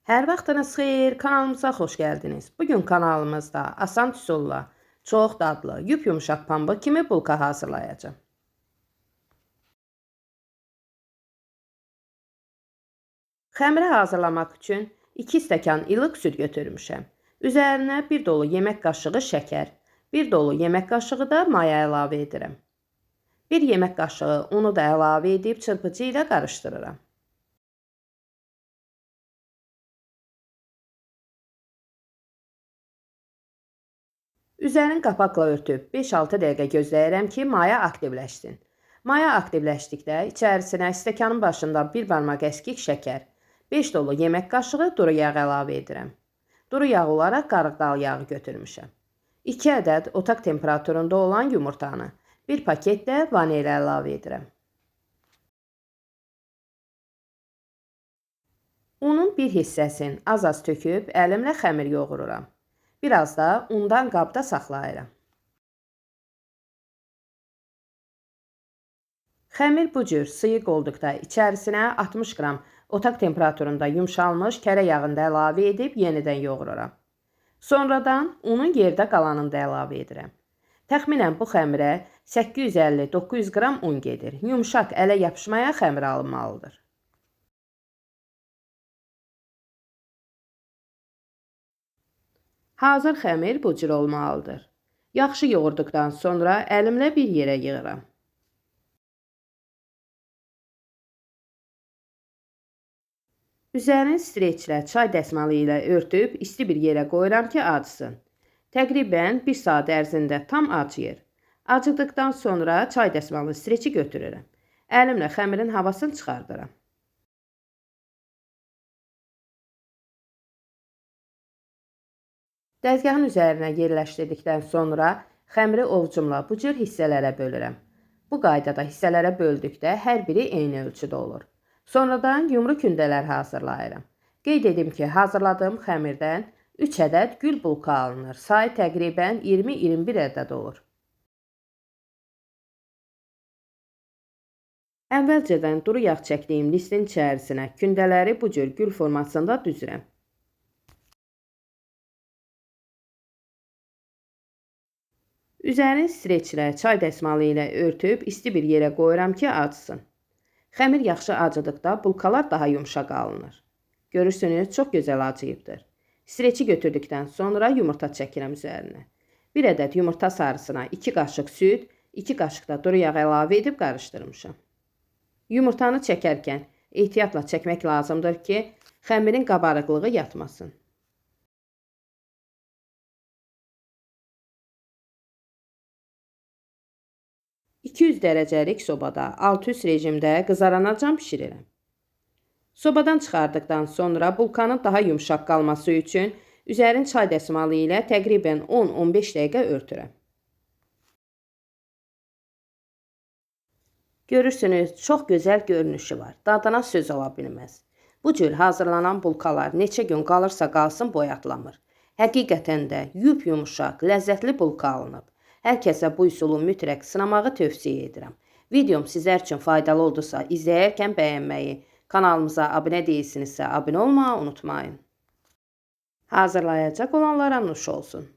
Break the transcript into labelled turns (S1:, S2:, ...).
S1: Hər vaxtınız xeyir, kanalımıza xoş gəldiniz. Bugün kanalımızda asan üsulla çox dadlı, yumuşaq pambıq kimi bulka hazırlayacağım. Xəmiri hazırlamaq üçün 2 stəkan ilıq süd götürmüşəm. Üzərinə 1 dolu yemək qaşığı şəkər, 1 dolu yemək qaşığı da maya əlavə edirəm. 1 yemək qaşığı unu da əlavə edib çırpıcı ilə qarışdırıram. Üzerini qapaqla örtüb 5-6 dəqiqə gözləyirəm ki, maya aktivləşsin. Maya aktivləşdikdə içərisinə stəkanın başında 1 barmaq əskik şəkər, 5 dolu yemək qaşığı duru yağ əlavə edirəm. Duru yağ olaraq qarıqdal yağı götürmüşəm. 2 ədəd otaq temperaturunda olan yumurtanı, 1 paket də vanil əlavə edirəm. Unun bir hissəsini az-az töküb əlimlə xəmir yoğururam. Biraz da undan qabda saxlayıram. Xəmir bu cür sıyıq olduqda içərisinə 60 qram otaq temperaturunda yumşalmış kərə yağını da əlavə edib yenidən yoğururam. Sonradan unun yerdə qalanını da əlavə edirəm. Təxminən bu xəmirə 850-900 qram un gedir. Yumşaq ələ yapışmaya xəmir alınmalıdır. Hazır xəmir bu cür olmalıdır. Yaxşı yoğurduqdan sonra əlimlə bir yerə yığıram. Üzərini streçlə, çay dəsmalı ilə örtüb isti bir yerə qoyuram ki, acısın. Təqribən 1 saat ərzində tam acıyır. Acıdıqdan sonra çay dəsmalı streçi götürürəm. Əlimlə xəmirin havasını çıxardıram. Dəzgahın üzərinə yerləşdirdikdən sonra xəmiri ovcumla bu cür hissələrə bölürəm. Bu qaydada hissələrə böldükdə hər biri eyni ölçüdə olur. Sonradan yumru kündələr hazırlayıram. Qeyd edim ki, hazırladığım xəmirdən 3 ədəd gül bulka alınır. Sayı təqribən 20-21 ədəd olur. Əvvəlcədən duru yağ çəkdiyim listin içərisinə kündələri bu cür gül formasında düzürəm. Üzerini streçlə, çay dəsmalı ilə örtüb isti bir yerə qoyuram ki, acısın. Xəmir yaxşı acıdıqda bulkalar daha yumşaq alınır. Görürsünüz, çox gözəl acıyıbdır. Streçi götürdükdən sonra yumurta çəkirəm üzərinə. 1 ədəd yumurta sarısına 2 qaşıq süd, 2 qaşıq da duru yağ əlavə edib qarışdırmışam. Yumurtanı çəkərkən ehtiyatla çəkmək lazımdır ki, xəmirin qabarıqlığı yatmasın. $200 dərəcəlik sobada alt-üst rejimdə qızaranacan bişirirəm. Sobadan çıxardıqdan sonra bulkanın daha yumşaq qalması üçün üzərini çay dəsmalı ilə təqribən 10-15 dəqiqə örtürəm. Görürsünüz, çox gözəl görünüşü var. Dadına söz ola bilməz. Bu cür hazırlanan bulkalar neçə gün qalırsa qalsın boyatlamır. Həqiqətən də yumuşaq, ləzzətli bulka alınıb. Hər kəsə bu üsulu mütləq sınamağı tövsiyə edirəm. Videom sizlər üçün faydalı oldusa, izləyərkən bəyənməyi, kanalımıza abunə deyilsinizsə abunə olmağı unutmayın. Hazırlayacaq olanlara nuş olsun.